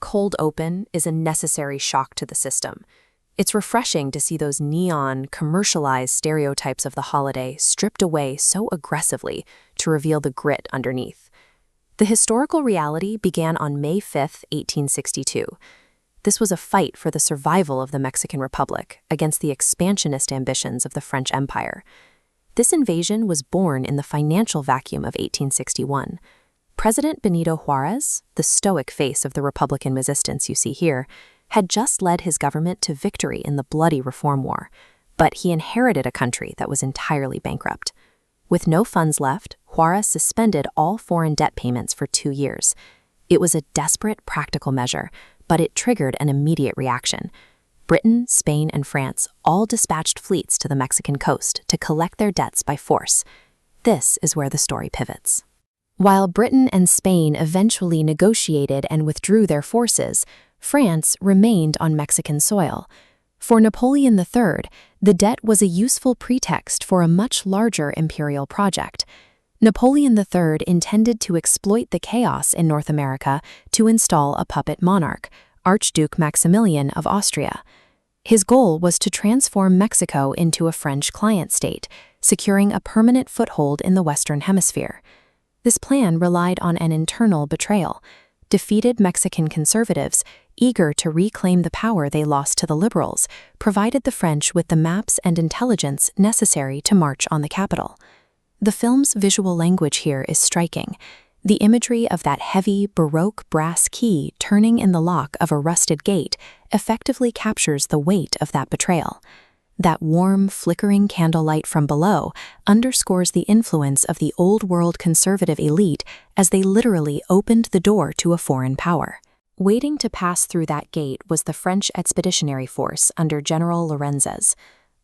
cold open is a necessary shock to the system. It's refreshing to see those neon, commercialized stereotypes of the holiday stripped away so aggressively to reveal the grit underneath. The historical reality began on May 5, 1862. This was a fight for the survival of the Mexican Republic against the expansionist ambitions of the French Empire. This invasion was born in the financial vacuum of 1861. President Benito Juárez, the stoic face of the Republican resistance you see here, had just led his government to victory in the bloody Reform War, but he inherited a country that was entirely bankrupt. With no funds left, Juárez suspended all foreign debt payments for 2 years. It was a desperate practical measure, but it triggered an immediate reaction. Britain, Spain, and France all dispatched fleets to the Mexican coast to collect their debts by force. This is where the story pivots. While Britain and Spain eventually negotiated and withdrew their forces, France remained on Mexican soil. For Napoleon III, the debt was a useful pretext for a much larger imperial project. Napoleon III intended to exploit the chaos in North America to install a puppet monarch, Archduke Maximilian of Austria. His goal was to transform Mexico into a French client state, securing a permanent foothold in the Western Hemisphere. This plan relied on an internal betrayal. Defeated Mexican conservatives, eager to reclaim the power they lost to the liberals, provided the French with the maps and intelligence necessary to march on the capital. The film's visual language here is striking. The imagery of that heavy, Baroque brass key turning in the lock of a rusted gate effectively captures the weight of that betrayal. That warm, flickering candlelight from below underscores the influence of the old-world conservative elite as they literally opened the door to a foreign power. Waiting to pass through that gate was the French Expeditionary Force under General Lorenzez.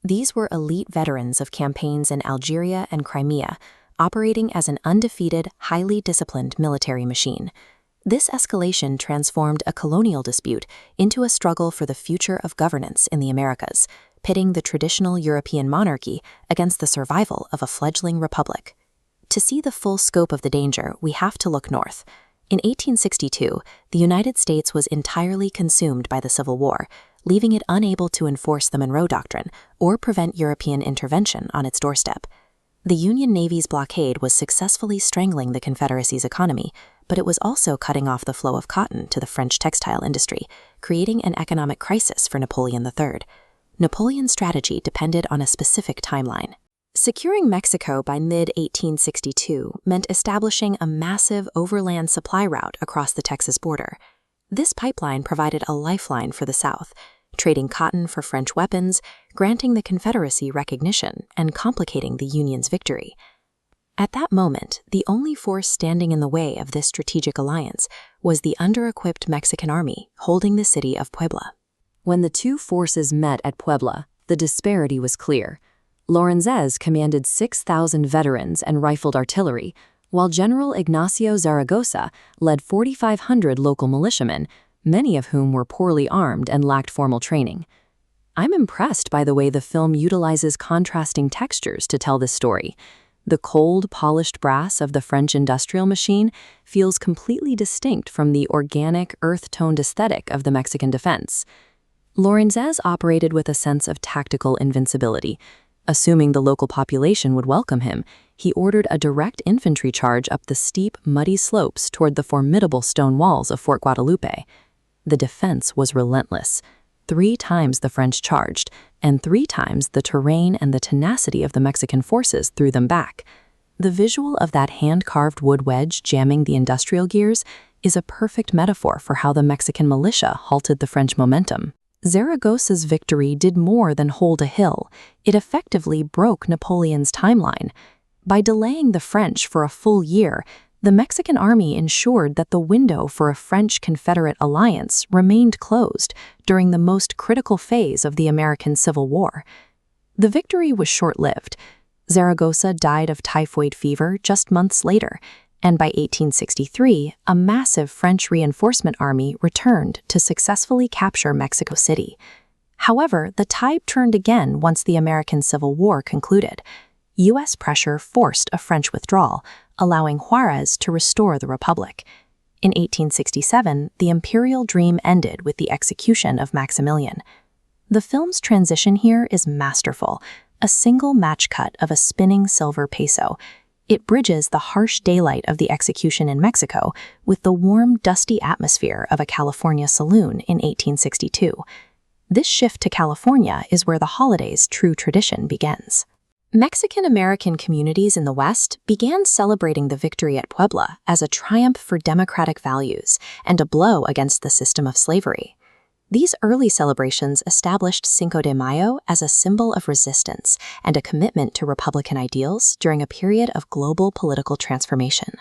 These were elite veterans of campaigns in Algeria and Crimea, operating as an undefeated, highly disciplined military machine. This escalation transformed a colonial dispute into a struggle for the future of governance in the Americas, pitting the traditional European monarchy against the survival of a fledgling republic. To see the full scope of the danger, we have to look north. In 1862, the United States was entirely consumed by the Civil War, leaving it unable to enforce the Monroe Doctrine or prevent European intervention on its doorstep. The Union Navy's blockade was successfully strangling the Confederacy's economy, but it was also cutting off the flow of cotton to the French textile industry, creating an economic crisis for Napoleon III. Napoleon's strategy depended on a specific timeline. Securing Mexico by mid-1862 meant establishing a massive overland supply route across the Texas border. This pipeline provided a lifeline for the South, trading cotton for French weapons, granting the Confederacy recognition, and complicating the Union's victory. At that moment, the only force standing in the way of this strategic alliance was the under-equipped Mexican army holding the city of Puebla. When the two forces met at Puebla, the disparity was clear. Lorenzez commanded 6,000 veterans and rifled artillery, while General Ignacio Zaragoza led 4,500 local militiamen, many of whom were poorly armed and lacked formal training. I'm impressed by the way the film utilizes contrasting textures to tell this story. The cold, polished brass of the French industrial machine feels completely distinct from the organic, earth-toned aesthetic of the Mexican defense. Lorenzez operated with a sense of tactical invincibility. Assuming the local population would welcome him, he ordered a direct infantry charge up the steep, muddy slopes toward the formidable stone walls of Fort Guadalupe. The defense was relentless. 3 times the French charged, and 3 times the terrain and the tenacity of the Mexican forces threw them back. The visual of that hand-carved wood wedge jamming the industrial gears is a perfect metaphor for how the Mexican militia halted the French momentum. Zaragoza's victory did more than hold a hill. It effectively broke Napoleon's timeline. By delaying the French for a full year, the Mexican army ensured that the window for a French-Confederate alliance remained closed during the most critical phase of the American Civil War. The victory was short-lived. Zaragoza died of typhoid fever just months later, and by 1863, a massive French reinforcement army returned to successfully capture Mexico City. However, the tide turned again once the American Civil War concluded. U.S. pressure forced a French withdrawal, allowing Juárez to restore the Republic. In 1867, the imperial dream ended with the execution of Maximilian. The film's transition here is masterful, a single match cut of a spinning silver peso. It bridges the harsh daylight of the execution in Mexico with the warm, dusty atmosphere of a California saloon in 1862. This shift to California is where the holiday's true tradition begins. Mexican-American communities in the West began celebrating the victory at Puebla as a triumph for democratic values and a blow against the system of slavery. These early celebrations established Cinco de Mayo as a symbol of resistance and a commitment to Republican ideals during a period of global political transformation.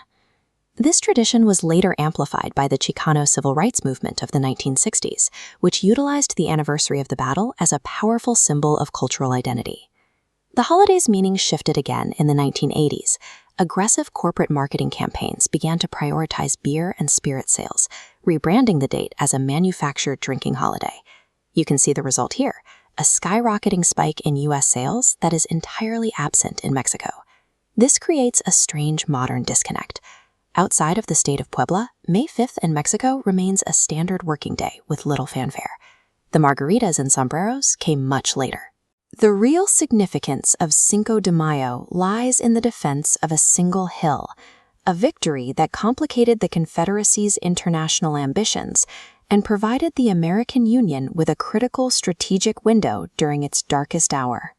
This tradition was later amplified by the Chicano civil rights movement of the 1960s, which utilized the anniversary of the battle as a powerful symbol of cultural identity. The holiday's meaning shifted again in the 1980s. Aggressive corporate marketing campaigns began to prioritize beer and spirit sales, rebranding the date as a manufactured drinking holiday. You can see the result here, a skyrocketing spike in U.S. sales that is entirely absent in Mexico. This creates a strange modern disconnect. Outside of the state of Puebla, May 5th in Mexico remains a standard working day with little fanfare. The margaritas and sombreros came much later. The real significance of Cinco de Mayo lies in the defense of a single hill, a victory that complicated the Confederacy's international ambitions and provided the American Union with a critical strategic window during its darkest hour.